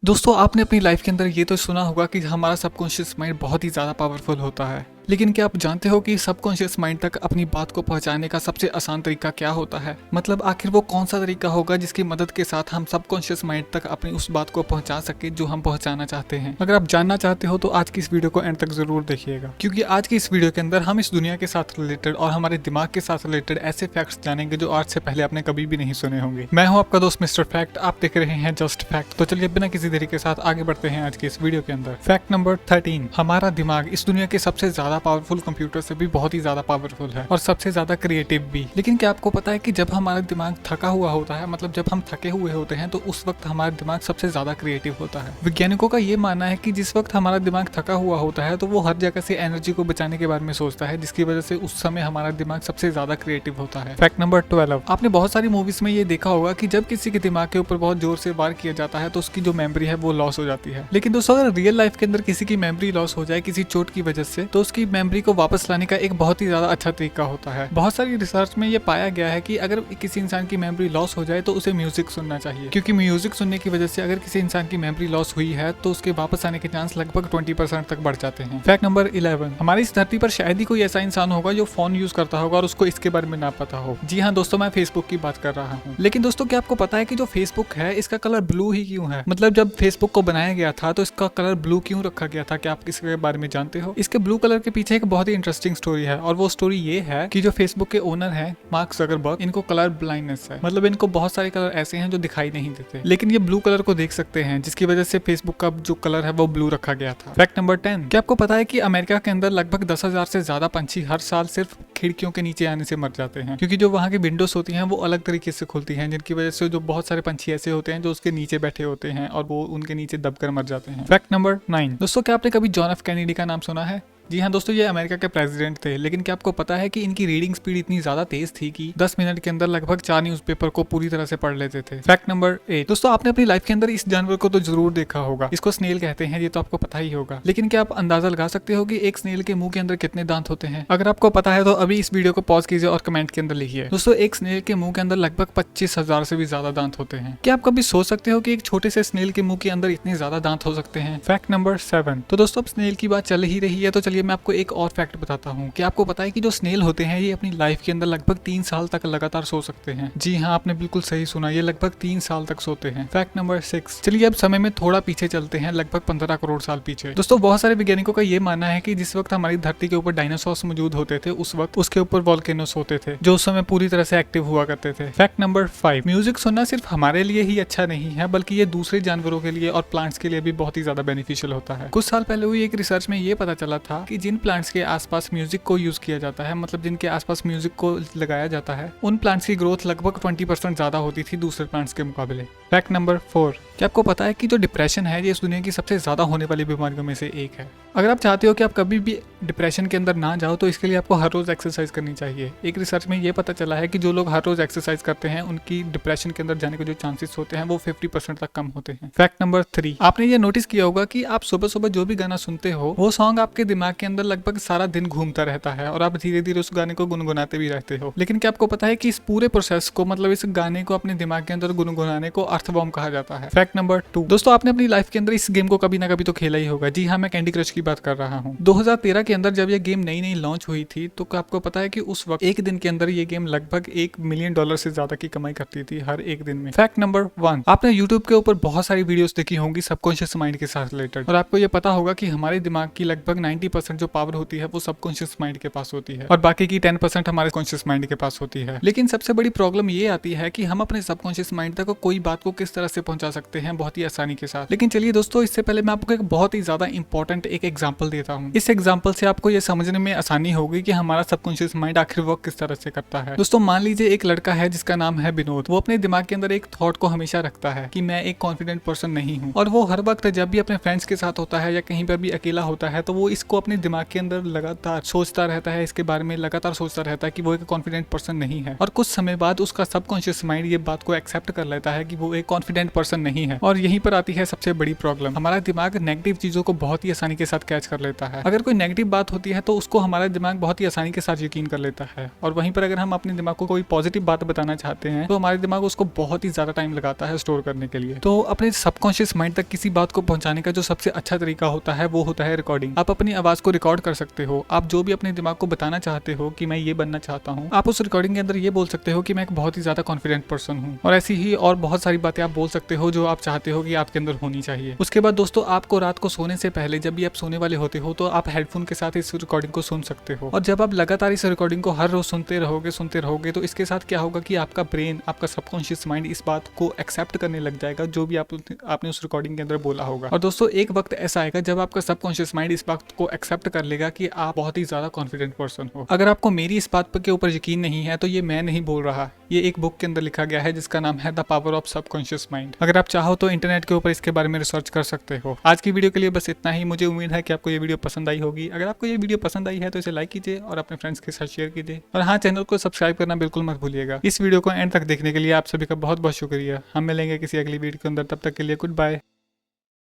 दोस्तों आपने अपनी लाइफ के अंदर ये तो सुना होगा कि हमारा सबकॉन्शियस माइंड बहुत ही ज़्यादा पावरफुल होता है, लेकिन क्या आप जानते हो कि सबकॉन्शियस माइंड तक अपनी बात को पहुंचाने का सबसे आसान तरीका क्या होता है। मतलब आखिर वो कौन सा तरीका होगा जिसकी मदद के साथ हम सबकॉन्शियस माइंड तक अपनी उस बात को पहुंचा सके जो हम पहुंचाना चाहते हैं। अगर आप जानना चाहते हो तो आज की इस वीडियो को एंड तक जरूर देखिएगा, क्योंकि आज की इस वीडियो के अंदर हम इस दुनिया के साथ रिलेटेड और हमारे दिमाग के साथ रिलेटेड ऐसे फैक्ट्स जानेंगे जो आज से पहले आपने कभी भी नहीं सुने होंगे। मैं हूं आपका दोस्त मिस्टर फैक्ट, आप देख रहे हैं जस्ट फैक्ट। तो चलिए बिना किसी देरी के साथ आगे बढ़ते हैं आज की इस वीडियो के अंदर। फैक्ट नंबर 13, हमारा दिमाग इस दुनिया के सबसे ज्यादा पावरफुल कंप्यूटर से भी बहुत ही ज्यादा पावरफुल है और सबसे ज्यादा क्रिएटिव भी। लेकिन क्या आपको पता है कि जब हमारा दिमाग थका हुआ होता है, मतलब जब हम थके हुए होते हैं, तो उस वक्त हमारा दिमाग सबसे ज्यादा क्रिएटिव होता है। वैज्ञानिकों का ये मानना है कि जिस वक्त हमारा दिमाग थका हुआ होता है तो वो हर जगह से एनर्जी को बचाने के बारे में सोचता है, जिसकी वजह से उस समय हमारा दिमाग सबसे ज्यादा क्रिएटिव होता है। फैक्ट नंबर 12, आपने बहुत सारी मूवीज में ये देखा होगा कि जब किसी के दिमाग के ऊपर बहुत जोर से वार किया जाता है तो उसकी जो मेमोरी है वो लॉस हो जाती है। लेकिन दोस्तों अगर रियल लाइफ के अंदर किसी की मेमोरी लॉस हो जाए किसी चोट की वजह से, तो उसकी मेमोरी को वापस लाने का एक बहुत ज्यादा अच्छा तरीका होता है। बहुत सारी रिसर्च में ये पाया गया है कि अगर किसी इंसान की मेमोरी लॉस हो जाए तो उसे म्यूजिक सुनना चाहिए, क्योंकि म्यूजिक सुनने की वजह से अगर किसी इंसान की मेमोरी लॉस हुई है तो उसके वापस आने के चांस लगभग 20% तक बढ़ जाते हैं। फैक्ट नंबर 11, हमारी इस धरती पर शायद ही कोई ऐसा इंसान होगा जो फोन यूज करता होगा और उसको इसके बारे में ना पता हो। जी हाँ दोस्तों, मैं फेसबुक की बात कर रहा हूँ। लेकिन दोस्तों क्या आपको पता है कि जो फेसबुक है इसका कलर ब्लू ही क्यों है? मतलब जब फेसबुक को बनाया गया था तो इसका कलर ब्लू क्यों रखा गया था? क्या आप इसके बारे में जानते हो? इसके ब्लू कलर के पीछे एक बहुत ही इंटरेस्टिंग स्टोरी है, और वो स्टोरी ये है कि जो फेसबुक के ओनर हैं मार्क ज़करबर्ग, इनको कलर ब्लाइंडनेस है। मतलब इनको बहुत सारे कलर ऐसे हैं जो दिखाई नहीं देते, लेकिन ये ब्लू कलर को देख सकते हैं, जिसकी वजह से फेसबुक का जो कलर है वो ब्लू रखा गया था। फैक्ट नंबर 10, क्या आपको पता है कि अमेरिका के अंदर लगभग 10,000 से ज्यादा पंछी हर साल सिर्फ खिड़कियों के नीचे आने से मर जाते हैं, क्योंकि जो वहाँ की विंडोज होती हैं वो अलग तरीके से खुलती हैं, जिनकी वजह से जो बहुत सारे पंछी ऐसे होते हैं जो उसके नीचे बैठे होते हैं और वो उनके नीचे दबकर मर जाते हैं। फैक्ट नंबर 9, दोस्तों क्या आपने कभी जॉन एफ कैनेडी का नाम सुना है? जी हाँ दोस्तों, ये अमेरिका के प्रेसिडेंट थे। लेकिन क्या आपको पता है कि इनकी रीडिंग स्पीड इतनी ज्यादा तेज थी कि 10 मिनट के अंदर लगभग 4 न्यूज़पेपर को पूरी तरह से पढ़ लेते थे। फैक्ट नंबर 8, दोस्तों आपने अपनी लाइफ के अंदर इस जानवर को तो जरूर देखा होगा, इसको स्नेल कहते हैं, ये तो आपको पता ही होगा। लेकिन क्या आप अंदाजा लगा सकते हो कि एक स्नेल के मुंह के अंदर कितने दांत होते हैं? अगर आपको पता है तो अभी इस वीडियो को पॉज कीजिए और कमेंट के अंदर लिखिए। दोस्तों एक स्नेल के मुंह के अंदर लगभग 25,000 से भी ज्यादा दांत होते हैं। क्या आप कभी सोच सकते हो कि एक छोटे से स्नेल के मुंह के अंदर इतने ज्यादा दांत हो सकते हैं? फैक्ट नंबर 7, तो दोस्तों अब स्नेल की बात चल ही रही है तो चलिए मैं आपको एक और फैक्ट बताता हूँ कि आपको पता है कि जो स्नेल होते हैं ये अपनी लाइफ के अंदर लगभग 3 साल तक लगातार सो सकते हैं। जी हाँ, आपने बिल्कुल सही सुना, ये लगभग 3 साल तक सोते हैं। फैक्ट नंबर 6, चलिए अब समय में थोड़ा पीछे चलते हैं, लगभग 15 करोड़ साल पीछे। दोस्तों बहुत सारे वैज्ञानिकों का ये मानना है कि जिस वक्त हमारी धरती के ऊपर डायनासोर्स मौजूद होते थे उस वक्त उसके ऊपर वोल्केनोस होते थे जो उस समय पूरी तरह से एक्टिव हुआ करते थे। फैक्ट नंबर 5, म्यूजिक सुनना सिर्फ हमारे लिए ही अच्छा नहीं है बल्कि ये दूसरे जानवरों के लिए और प्लांट्स के लिए भी बहुत ही ज्यादा बेनिफिशियल होता है। कुछ साल पहले हुई एक रिसर्च में ये पता चला था कि जिन प्लांट्स के आसपास म्यूजिक को यूज किया जाता है, मतलब जिनके आसपास म्यूजिक को लगाया जाता है, उन प्लांट्स की ग्रोथ लगभग 20% ज्यादा होती थी दूसरे प्लांट्स के मुकाबले। फैक्ट नंबर 4, क्या आपको पता है कि जो डिप्रेशन है ये इस दुनिया की सबसे ज्यादा होने वाली बीमारियों में से एक है। अगर आप चाहते हो कि आप कभी भी डिप्रेशन के अंदर ना जाओ तो इसके लिए आपको हर रोज एक्सरसाइज करनी चाहिए। एक रिसर्च में ये पता चला है कि जो लोग हर रोज एक्सरसाइज करते हैं उनकी डिप्रेशन के अंदर जाने के जो चांसेस होते हैं वो 50% तक कम होते हैं। फैक्ट नंबर 3, आपने ये नोटिस किया होगा कि आप सुबह सुबह जो भी गाना सुनते हो वो सॉन्ग आपके दिमाग के अंदर लगभग सारा दिन घूमता रहता है और आप धीरे धीरे उस गाने को गुनगुनाते भी रहते हो। लेकिन क्या आपको पता है कि इस पूरे प्रोसेस को, मतलब इस गाने को अपने दिमाग के अंदर गुनगुनाने को अर्थवॉर्म कहा जाता है। फैक्ट नंबर 2, दोस्तों आपने अपनी लाइफ के अंदर इस गेम को कभी ना कभी तो खेला ही होगा। जी हाँ, मैं कैंडी क्रश की बात कर रहा हूँ। 2013 के अंदर जब ये गेम नई नई लॉन्च हुई थी तो आपको पता है कि उस वक्त एक दिन के अंदर ये गेम लगभग $1 मिलियन से ज्यादा की कमाई करती थी हर एक दिन में। फैक्ट नंबर 1, आपने यूट्यूब के ऊपर बहुत सारी वीडियोस देखी होंगी सबकॉन्शियस माइंड के साथ रिलेटेड, और आपको ये पता होगा कि हमारे दिमाग की लगभग 90% जो पावर होती है वो सबकॉन्शियस माइंड के पास होती है और बाकी की 10% हमारे कॉन्शियस माइंड के पास होती है। लेकिन सबसे बड़ी प्रॉब्लम ये आती है कि हम अपने सबकॉन्शियस माइंड तक कोई बात को किस तरह से पहुंचा सकते हैं बहुत ही आसानी के साथ। लेकिन चलिए दोस्तों, इससे पहले मैं आपको एक बहुत ही ज्यादा इंपॉर्टेंट एक एग्जांपल देता हूँ। इस एग्जांपल से आपको ये समझने में आसानी होगी कि हमारा सबकॉन्शियस माइंड आखिर वर्क किस तरह से करता है। दोस्तों मान लीजिए एक लड़का है जिसका नाम है विनोद। वो अपने दिमाग के अंदर एक थॉट को हमेशा रखता है कि मैं एक कॉन्फिडेंट पर्सन नहीं हूँ, और वो हर वक्त जब भी अपने फ्रेंड्स के साथ होता है या कहीं पर भी अकेला होता है तो वो इसको अपने दिमाग के अंदर लगातार सोचता रहता है, इसके बारे में लगातार सोचता रहता है कि वो एक कॉन्फिडेंट पर्सन नहीं है। और कुछ समय बाद उसका सबकॉन्शियस माइंड ये बात को एक्सेप्ट कर लेता है कि वो एक कॉन्फिडेंट पर्सन नहीं नहीं है। और यहीं पर आती है सबसे बड़ी प्रॉब्लम, हमारा दिमाग नेगेटिव चीजों को बहुत ही आसानी के साथ कैच कर लेता है। अगर कोई नेगेटिव बात होती है तो उसको हमारा दिमाग बहुत ही आसानी के साथ यकीन कर लेता है, और वहीं पर अगर हम अपने दिमाग को कोई पॉजिटिव बात बताना चाहते हैं तो हमारे दिमाग उसको बहुत ही ज्यादा टाइम लगाता है स्टोर करने के लिए। तो अपने सबकॉन्शियस माइंड तक किसी बात को पहुंचाने का जो सबसे अच्छा तरीका होता है वो होता है रिकॉर्डिंग। आप अपनी आवाज को रिकॉर्ड कर सकते हो। आप जो भी अपने दिमाग को बताना चाहते हो कि मैं ये बनना चाहता हूँ, आप उस रिकॉर्डिंग के अंदर ये बोल सकते हो कि मैं एक बहुत ही ज्यादा कॉन्फिडेंट पर्सन हूँ, और ऐसी ही और बहुत सारी बातें आप बोल सकते हो जो आप चाहते हो कि आपके अंदर होनी चाहिए। उसके बाद दोस्तों, आपको रात को सोने से पहले जब भी आप सोने वाले होते हो तो आप हेडफोन के साथ इस रिकॉर्डिंग को सुन सकते हो। और जब आप लगातार इस रिकॉर्डिंग को हर रोज सुनते रहोगे तो इसके साथ क्या होगा कि आपका ब्रेन, आपका सबकॉन्शियस माइंड इस बात को एक्सेप्ट करने लग जाएगा जो भी आपने उस रिकॉर्डिंग के अंदर बोला होगा। और दोस्तों, एक वक्त ऐसा आएगा जब आपका सबकॉन्शियस माइंड इस बात को एक्सेप्ट कर लेगा कि आप बहुत ही ज्यादा कॉन्फिडेंट पर्सन हो। अगर आपको मेरी इस बात के ऊपर यकीन नहीं है तो ये मैं नहीं बोल रहा, ये एक बुक के अंदर लिखा गया है जिसका नाम है the power of subconscious mind. अगर आप चाहो तो इंटरनेट के ऊपर इसके बारे में रिसर्च कर सकते हो। आज की वीडियो के लिए बस इतना ही। मुझे उम्मीद है कि आपको ये वीडियो पसंद आई होगी। अगर आपको ये वीडियो पसंद आई है तो इसे लाइक कीजिए और अपने फ्रेंड्स के साथ शेयर कीजिए, और हाँ, चैनल को सब्सक्राइब करना बिल्कुल मत भूलिएगा। इस वीडियो को एंड तक देखने के लिए आप सभी का बहुत बहुत शुक्रिया। हम मिलेंगे किसी अगली वीडियो के अंदर, तब तक के लिए गुड बाय।